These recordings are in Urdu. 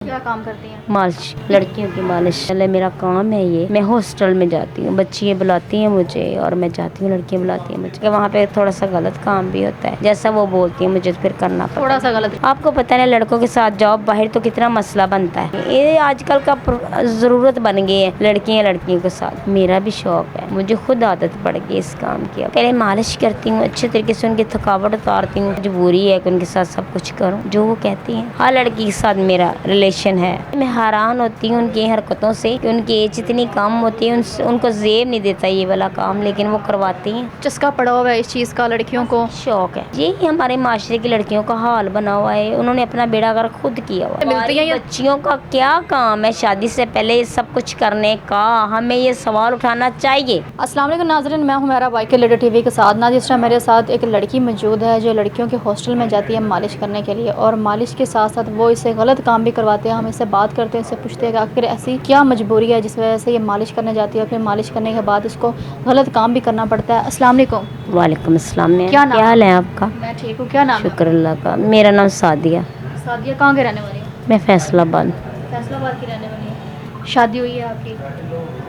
کیا کام کرتی ہیں؟ مالش، لڑکیوں کی مالش میرا کام ہے یہ۔ میں ہاسٹل میں جاتی ہوں، بچیاں بلاتی ہیں مجھے اور میں جاتی ہوں، لڑکیاں بلاتی ہیں مجھے۔ وہاں پہ تھوڑا سا غلط کام بھی ہوتا ہے، جیسا وہ بولتی ہیں مجھے پھر کرنا پڑتا ہے۔ تھوڑا سا غلط؟ آپ کو پتہ ہے لڑکوں کے ساتھ جاؤ باہر تو کتنا مسئلہ بنتا ہے، یہ آج کل کا ضرورت بن گئی ہے لڑکیوں کے ساتھ۔ میرا بھی شوق ہے، مجھے خود عادت پڑ گئی اس کام کی۔ پہلے مالش کرتی ہوں، اچھے طریقے سے ان کی تھکاوٹ اتارتی ہوں، مجبوری ہے کہ ان کے ساتھ سب کچھ کروں جو وہ کہتی ہیں۔ ہر لڑکی کے ساتھ میرا ریلیشن ہے، میں حیران ہوتی ہوں ان کی حرکتوں سے کہ ان کی ایج اتنی کم ہوتی ہے، ان کو زیب نہیں دیتا یہ والا کام، لیکن وہ کرواتی ہیں۔ چسکا پڑا ہوا ہے اس چیز کا لڑکیوں کو؟ شوق ہے، یہی ہمارے معاشرے کی لڑکیوں کا حال بنا ہوا ہے، انہوں نے اپنا بیڑا گھر خود کیا ہوا ہے۔ ملتی ہیں بچیوں کا کیا کام ہے شادی سے پہلے یہ سب کچھ کرنے کا؟ ہمیں یہ سوال اٹھانا چاہیے۔ السلام علیکم ناظرین، میں ہمیرا وائکے لیڈر ٹی وی کے ساتھ۔ جس طرح میرے ساتھ ایک لڑکی موجود ہے جو لڑکیوں کے ہاسٹل میں جاتی ہے مالش کرنے کے لیے، اور مالش کے ساتھ ساتھ وہ اسے غلط کام بھی کرواتے ہیں۔ ہم اس سے بات کرتے ہیں، اس سے پوچھتے ہیں کہ آخر ایسی کیا مجبوری ہے جس وجہ سے یہ مالش کرنے جاتی ہے اور پھر مالش کرنے کے بعد اس کو غلط کام بھی کرنا پڑتا ہے۔ السلام علیکم۔ وعلیکم السلام۔ کیا حال ہے آپ کا؟ میں ٹھیک ہوں، کیا نام ہے؟ شکر اللہ کا۔ میرا نام سعدیہ۔ سعدیہ کہاں کے رہنے والی ہیں؟ میں فیصل آباد۔ فیصل آباد کی رہنے والی ہیں۔ شادی ہوئی ہے آپ کی؟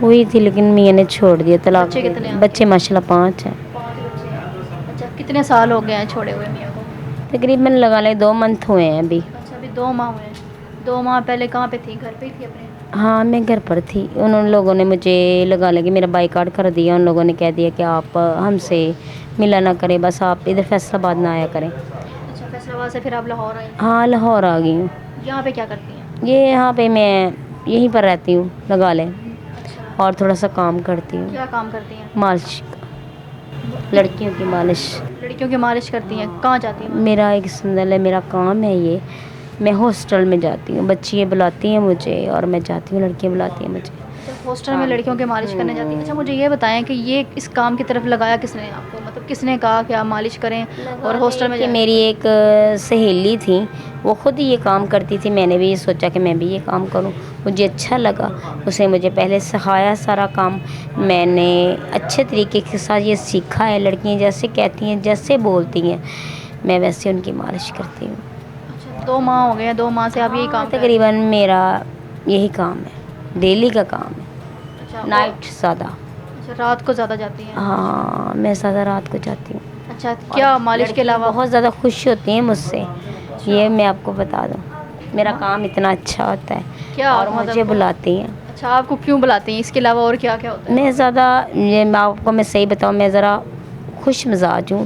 ہوئی تھی لیکن میاں نے چھوڑ دیا، طلاق۔ بچے کتنے ہیں؟ بچے ماشاءاللہ 5 ہیں۔ 5 بچے ہیں۔ اچھا، کتنے سال ہو گئے ہیں چھوڑے ہوئے میاں کو؟ تقریباً لگا لیں 2 منتھ ہوئے ہیں ابھی۔ اچھا، ابھی 2 ماہ ہوئے ہیں۔ 2 ماہ پہلے کہاں پہ تھی؟ گھر پہ ہی تھی اپنے؟ ہاں میں گھر پر تھی، انہوں لوگوں نے مجھے لگا لیں کہ میرا بائی کاٹ کر دیا، ان لوگوں نے کہہ دیا کہ آپ ہم سے ملا نہ کریں، بس آپ ادھر فیصل آباد نہ آیا کریں۔ اچھا، فیصل آباد سے پھر آپ لاہور آئیں؟ ہاں لاہور آ گئی ہوں۔ یہاں پہ کیا کرتی ہیں؟ یہ یہاں پہ میں یہیں پر رہتی ہوں لگا لیں، اور تھوڑا سا کام کرتی ہوں۔ کیا کام کرتی ہیں؟ مالش، لڑکیوں کی مالش۔ لڑکیوں کی مالش کرتی ہیں، کہاں جاتی ہیں؟ میرا ایک سندل ہے، میرا کام ہے یہ۔ میں ہاسٹل میں جاتی ہوں، بچیاں بلاتی ہیں مجھے اور میں جاتی ہوں، لڑکیاں بلاتی ہیں مجھے۔ ہاسٹل میں لڑکیوں کی مالش کرنے جاتی ہیں۔ اچھا مجھے یہ بتائیں کہ یہ اس کام کی طرف لگایا کس نے آپ کو؟ مطلب کس نے کہا کہ آپ مالش کریں اور ہاسٹل میں جائیں؟ میری ایک سہیلی تھی، وہ خود ہی یہ کام کرتی تھی، میں نے بھی یہ سوچا کہ میں بھی یہ کام کروں، مجھے اچھا لگا۔ اس نے مجھے پہلے سکھایا سارا کام، میں نے اچھے طریقے کے ساتھ یہ سیکھا ہے۔ لڑکیاں جیسے کہتی ہیں، جیسے بولتی ہیں، میں ویسے ان کی مالش کرتی ہوں۔ اچھا، 2 ماہ ہو گئے ہیں، 2 ماہ سے آپ یہی کام کر رہے ہیں؟ تقریباً میرا یہی کام ہے، ڈیلی کا کام ہے۔ اچھا، نائٹ زیادہ۔ اچھا، رات کو زیادہ جاتی ہیں؟ ہاں میں زیادہ رات کو جاتی ہوں۔ اچھا، کیا مالش کے علاوہ؟ بہت زیادہ خوش ہوتی ہیں مجھ سے، یہ میں آپ کو بتا دوں، میرا کام اتنا اچھا ہوتا ہے کیا اور مجھے بلاتی ہیں۔ اچھا، آپ کو کیوں بلاتی ہیں؟ اس کے علاوہ اور کیا کیا ہوتا ہے؟ میں زیادہ یہ آپ کو میں صحیح بتاؤں، میں ذرا خوش مزاج ہوں،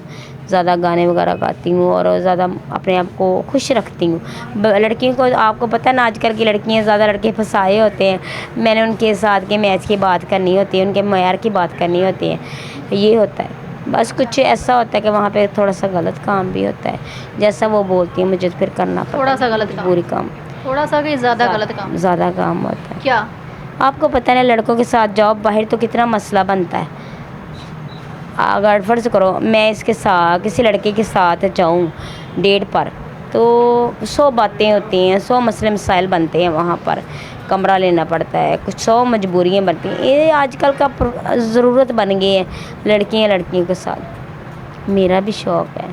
زیادہ گانے وغیرہ گاتی ہوں اور زیادہ اپنے آپ کو خوش رکھتی ہوں۔ لڑکیوں کو آپ کو پتہ ہے نا، آج کل کی لڑکیاں زیادہ لڑکے پھنسائے ہوتے ہیں، میں نے ان کے ساتھ کے میچ کی بات کرنی ہوتی ہے، ان کے معیار کی بات کرنی ہوتی ہے، یہ ہوتا ہے۔ بس کچھ ایسا ہوتا ہے کہ وہاں پہ تھوڑا سا غلط کام بھی ہوتا ہے، جیسا وہ بولتی ہیں مجھے پھر کرنا پڑتا ہے۔ تھوڑا سا غلط کام؟ پوری کام تھوڑا سا کہ زیادہ غلط کام؟ زیادہ کام ہوتا ہے۔ کیا؟ آپ کو پتہ ہے لڑکوں کے ساتھ جاؤ باہر تو کتنا مسئلہ بنتا ہے۔ اگر فرض کرو میں اس کے ساتھ کسی لڑکے کے ساتھ جاؤں ڈیٹ پر، تو 100 باتیں ہوتی ہیں، 100 مسئلے مسائل بنتے ہیں وہاں پر، کمرہ لینا پڑتا ہے، کچھ 100 مجبوریاں بنتی ہیں، یہ آج کل کا ضرورت بن گئی ہے لڑکیوں کے ساتھ۔ میرا بھی شوق ہے،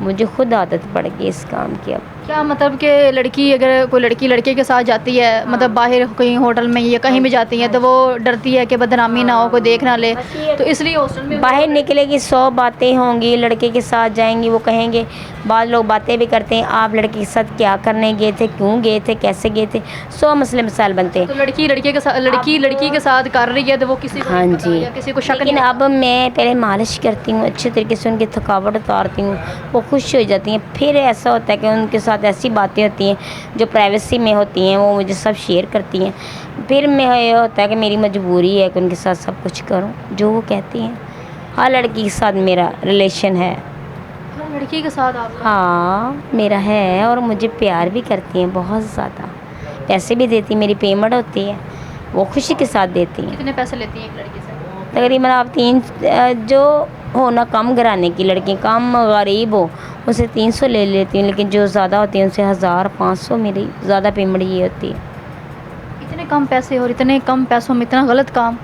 مجھے خود عادت پڑ گئی اس کام کی۔ اب کیا مطلب کہ لڑکی اگر کوئی لڑکی لڑکے کے ساتھ جاتی ہے، مطلب باہر کہیں ہوٹل میں یا کہیں بھی جاتی ہے، تو وہ ڈرتی ہے کہ بدنامی نہ ہو، کوئی دیکھ نہ لے، تو اس لیے ہاسٹل میں باہر نکلے گی 100 باتیں ہوں گی، لڑکے کے ساتھ جائیں گی، وہ کہیں گے، بعض لوگ باتیں بھی کرتے ہیں، آپ لڑکے کے ساتھ کیا کرنے گئے تھے، کیوں گئے تھے، کیسے گئے تھے، 100 مسئلے مسائل بنتے ہیں۔ تو لڑکی لڑکی کے ساتھ کر رہی ہے تو وہ کسی کو ہاں نہیں پتا جی، یا کسی کو شک لیکن نہیں؟ اب میں پہلے مالش کرتی ہوں، اچھے طریقے سے ان کی تھکاوٹ اتارتی ہوں، وہ خوش ہو جاتی ہیں۔ پھر ایسا ہوتا ہے کہ ان کے ساتھ ایسی باتیں ہوتی ہیں جو پرائیویسی میں ہوتی ہیں، وہ مجھے سب شیئر کرتی ہیں۔ پھر میں یہ ہوتا ہے کہ میری مجبوری ہے کہ ان کے ساتھ سب کچھ کروں جو وہ کہتی ہیں۔ ہر لڑکی کے ساتھ میرا ریلیشن ہے۔ ہر لڑکی کے ساتھ آپ کا؟ ہاں میرا ہے، اور مجھے پیار بھی کرتی ہیں بہت زیادہ، پیسے بھی دیتی ہیں، میری پیمنٹ ہوتی ہے، وہ خوشی کے ساتھ دیتی ہیں۔ کتنے پیسے لیتی ہیں ایک لڑکی سے؟ تقریباً آپ 3 جو ہونا کم گھرانے کی لڑکی، کم غریب ہو، اسے 300 لے لیتی ہوں، لیکن جو زیادہ ہوتی ہیں ان سے 1000 500 میری زیادہ پیمنٹ یہ ہوتی ہے۔ اتنے کم پیسے اور اتنے کم پیسوں میں اتنا غلط کام؟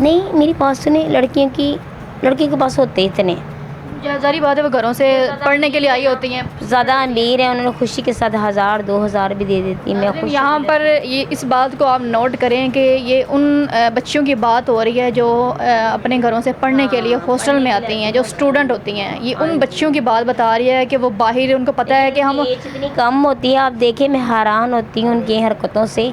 نہیں میری پاس تو نہیں، لڑکیوں کے پاس ہوتے اتنے، ظاہری بات ہے وہ گھروں سے پڑھنے کے لیے آئی ہوتی ہیں. زیادہ امیر ہیں, انہوں نے خوشی کے ساتھ 1000-2000 بھی دے دیتی ہیں. میں خوش یہاں پر یہ اس بات کو آپ نوٹ کریں کہ یہ ان بچیوں کی بات ہو رہی ہے جو اپنے گھروں سے پڑھنے کے لیے ہاسٹل میں آتی ہیں, جو اسٹوڈنٹ ہوتی ہیں. یہ ان بچیوں کی بات بتا رہی ہے کہ وہ باہر, ان کو پتہ ہے کہ ہم ایج اتنی کم ہوتی ہے. آپ دیکھیں میں حیران ہوتی ہوں ان کی حرکتوں سے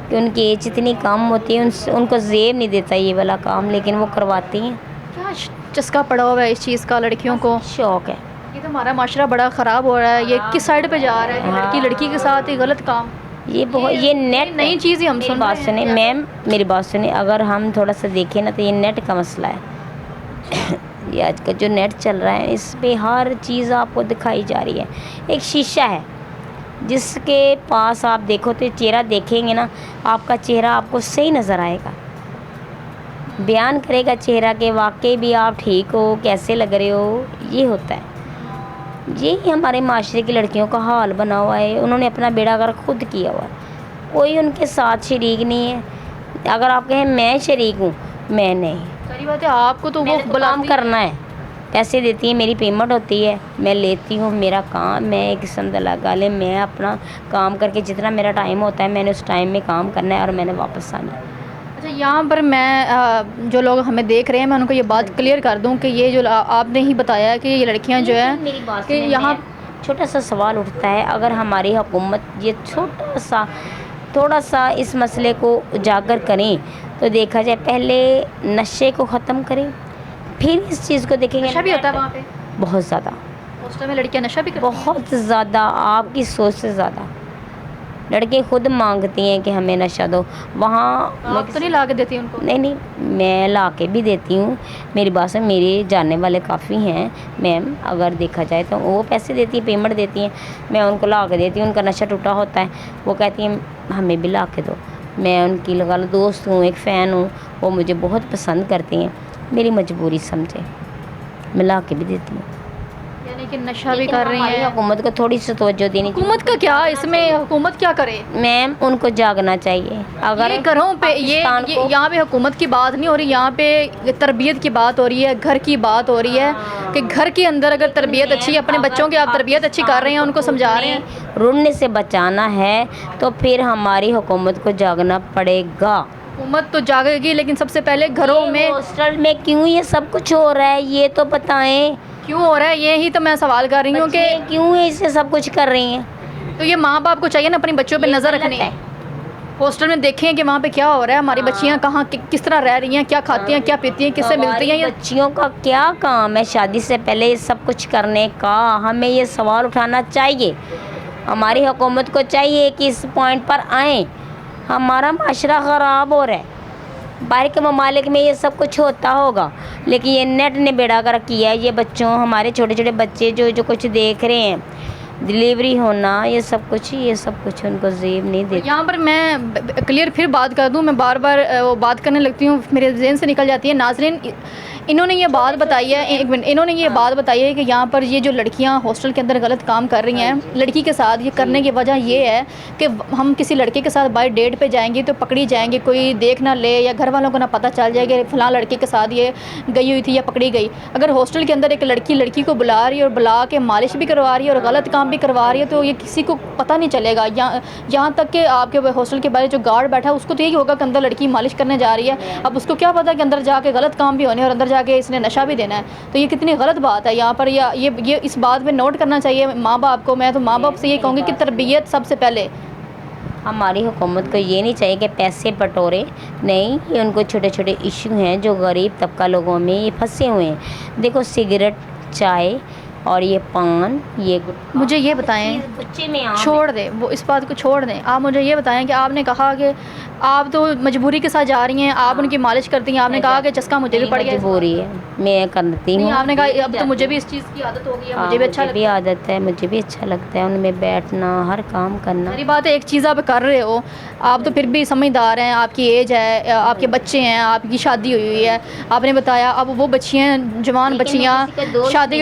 کہ ان کی ایج اتنی کم ہوتی ہے, ان کو زیب نہیں دیتا یہ والا کام, لیکن وہ کرواتی ہیں. کیا چسکا پڑا ہوا ہے اس چیز کا لڑکیوں کو. شوق ہے. یہ تو ہمارا معاشرہ بڑا خراب ہو رہا ہے. یہ کس سائڈ پہ جا رہا ہے کہ لڑکی کے ساتھ یہ غلط کام. یہ بہت, یہ نیٹ نئی چیز ہی ہم میری سن بات رہے سنیں ہیں. میم, میری بات سنیں. اگر ہم تھوڑا سا دیکھیں نا تو یہ نیٹ کا مسئلہ ہے. یہ آج کا جو نیٹ چل رہا ہے اس پہ ہر چیز آپ کو دکھائی جا رہی ہے. ایک شیشہ ہے جس کے پاس آپ دیکھو تو چہرہ دیکھیں گے نا, آپ کا چہرہ آپ کو صحیح نظر آئے گا, بیان کرے گا چہرہ کہ واقعی بھی آپ ٹھیک ہو, کیسے لگ رہے ہو. یہ ہوتا ہے. یہی ہمارے معاشرے کی لڑکیوں کا حال بنا ہوا ہے. انہوں نے اپنا بیڑا غرق خود کیا ہوا ہے, کوئی ان کے ساتھ شریک نہیں ہے. اگر آپ کہیں میں شریک ہوں, میں نہیں. صحیح بات ہے, آپ کو تو وہ کام کرنا ہے, پیسے دیتی ہیں, میری پیمنٹ ہوتی ہے, میں لیتی ہوں, میرا کام, میں ایک قسم لگا لے, میں اپنا کام کر کے جتنا میرا ٹائم ہوتا ہے میں نے اس ٹائم میں کام کرنا ہے اور میں نے واپس آنا ہے. اچھا, یہاں پر میں جو لوگ ہمیں دیکھ رہے ہیں میں ان کو یہ بات کلیئر کر دوں کہ یہ جو آپ نے ہی بتایا کہ یہ لڑکیاں جو ہیں میری بات کہ یہاں چھوٹا سا سوال اٹھتا ہے, اگر ہماری حکومت یہ تھوڑا سا اس مسئلے کو اجاگر کریں تو دیکھا جائے, پہلے نشے کو ختم کریں پھر اس چیز کو دیکھیں گے. نشہ بھی ہوتا ہے وہاں پہ بہت زیادہ, ہاسٹل میں لڑکیاں نشہ بھی کرتی ہیں. بہت زیادہ, آپ کی سوچ سے زیادہ. لڑکے خود مانگتی ہیں کہ ہمیں نشہ دو. وہاں آپ تو نہیں لا کے دیتی ان کو؟ نہیں, میں لا کے بھی دیتی ہوں. میری بات سے میرے جاننے والے کافی ہیں میم, اگر دیکھا جائے تو وہ پیسے دیتی ہیں, پیمنٹ دیتی ہیں, میں ان کو لا کے دیتی ہوں. ان کا نشہ ٹوٹا ہوتا ہے, وہ کہتی ہیں ہمیں بھی لا کے دو. میں ان کی لگا لو دوست ہوں, ایک فین ہوں, وہ مجھے بہت پسند کرتی ہیں. میری مجبوری سمجھے, میں لا کے بھی دیتی ہوں. یعنی کہ نشہ بھی کر رہی ہیں. حکومت کو تھوڑی سی توجہ دینی چاہیے. حکومت کا کیا اس میں, حکومت کیا کرے میم, ان کو جاگنا چاہیے. اگر یہ گھروں پہ یہاں پہ حکومت کی بات نہیں ہو رہی, یہاں پہ تربیت کی بات ہو رہی ہے, گھر کی بات ہو رہی ہے کہ گھر کے اندر اگر تربیت اچھی ہے, اپنے بچوں کی آپ تربیت اچھی کر رہے ہیں, ان کو سمجھا رہے ہیں, رڑنے سے بچانا ہے تو پھر ہماری حکومت کو جاگنا پڑے گا. حکومت تو جاگے گی, لیکن سب سے پہلے گھروں میں. ہاسٹل میں کیوں یہ سب کچھ ہو رہا ہے یہ تو بتائیں. کیوں ہو رہا ہے یہی تو میں سوال کر رہی ہوں کہ کیوں اسے سب کچھ کر رہی ہیں. تو یہ ماں باپ کو چاہیے نا اپنی بچوں پہ نظر رکھنی ہے. ہاسٹل میں دیکھیں کہ وہاں پہ کیا ہو رہا ہے, ہماری بچیاں کہاں کس طرح رہ رہی ہیں, کیا کھاتی ہیں, کیا پیتی ہیں, کس سے ملتی ہیں. بچیوں کا کیا کام ہے شادی سے پہلے یہ سب کچھ کرنے کا. ہمیں یہ سوال اٹھانا چاہیے, ہماری حکومت کو چاہیے کہ اس پوائنٹ پر آئیں. ہمارا معاشرہ خراب ہو رہا ہے. باہر کے ممالک میں یہ سب کچھ ہوتا ہوگا, لیکن یہ نیٹ نے بیڑا غرق کیا ہے. یہ بچوں, ہمارے چھوٹے چھوٹے بچے جو کچھ دیکھ رہے ہیں, ڈلیوری ہونا, یہ سب کچھ ان کو زیب نہیں دیتا. یہاں پر میں کلیئر پھر بات کر دوں, میں بار بار وہ بات کرنے لگتی ہوں, میرے ذہن سے نکل جاتی ہے. ناظرین, انہوں نے یہ بات بتائی ہے, ایک منٹ, انہوں نے یہ بات بتائی ہے کہ یہاں پر یہ جو لڑکیاں ہاسٹل کے اندر غلط کام کر رہی ہیں لڑکی کے ساتھ, یہ کرنے کی وجہ یہ ہے کہ ہم کسی لڑکے کے ساتھ بائی ڈیٹ پہ جائیں گی تو پکڑی جائیں گی, کوئی دیکھ نہ لے یا گھر والوں کو نہ پتہ چل جائے کہ فلاں لڑکے کے ساتھ یہ گئی ہوئی تھی یا پکڑی گئی. اگر ہاسٹل کے اندر ایک لڑکی کو بلا رہی ہے اور بلا کے مالش بھی کروا رہی ہے اور غلط کام بھی کروا رہی ہے تو یہ کسی کو پتہ نہیں چلے گا. یہاں تک کہ آپ کے ہاسٹل کے باہر جو گارڈ بیٹھا ہے اس کو تو یہی ہوگا کہ اندر لڑکی مالش کرنے جا رہی ہے. اب اس کو کیا پتا کہ اندر جا کے غلط کام بھی ہونے اور اندر جا کے اس نے نشہ بھی دینا ہے. تو یہ کتنی غلط بات ہے. یہاں پر یہ اس بات پہ نوٹ کرنا چاہیے ماں باپ کو. میں تو ماں باپ سے یہ کہوں گی کہ تربیت سب سے پہلے. ہماری حکومت کو یہ نہیں چاہیے کہ پیسے بٹورے, نہیں, یہ ان کو چھوٹے چھوٹے ایشو ہیں جو غریب طبقہ لوگوں میں یہ پھنسے ہوئے ہیں. دیکھو سگریٹ, چائے اور یہ پان, یہ مجھے یہ بتائیں, چھوڑ دیں وہ اس بات کو چھوڑ دیں. آپ مجھے یہ بتائیں کہ آپ نے کہا کہ آپ تو مجبوری کے ساتھ جا رہی ہیں, آپ ان کی مالش کرتی ہیں, آپ نے کہا کہ چسکا مجھے بھی پڑ گیا. مجبوری ہے, میں کرتی ہوں. آپ نے کہا اب تو مجھے بھی اس چیز کی عادت ہو گئی ہے, مجھے بھی اچھا لگتا ہے. عادت ہے, مجھے بھی اچھا لگتا ہے ان میں بیٹھنا, ہر کام کرنا. میری بات ہے, ایک چیز آپ کر رہے ہو, آپ تو پھر بھی سمجھدار ہیں, آپ کی ایج ہے, آپ کے بچے ہیں, آپ کی شادی ہوئی ہے, آپ نے بتایا. اب وہ بچیاں, جوان بچیاں شادی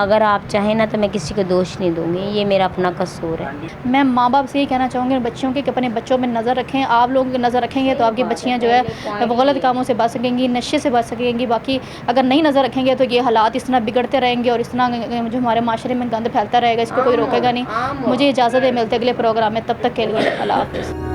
اگر آپ چاہیں نا تو میں کسی کو دوش نہیں دوں گی, یہ میرا اپنا قصور ہے. میں ماں باپ سے یہ کہنا چاہوں گی بچوں کے کہ اپنے بچوں میں نظر رکھیں. آپ لوگ نظر رکھیں گے تو آپ کی بچیاں جو ہے وہ غلط کاموں سے بچ سکیں گی, نشے سے بچ سکیں گی. باقی اگر نہیں نظر رکھیں گے تو یہ حالات اس طرح بگڑتے رہیں گے اور اس طرح جو ہمارے معاشرے میں گند پھیلتا رہے گا, اس کو کوئی روکے گا نہیں. مجھے اجازت ہے, ملتے اگلے پروگرام میں, تب تک کے لیے اللہ حافظ.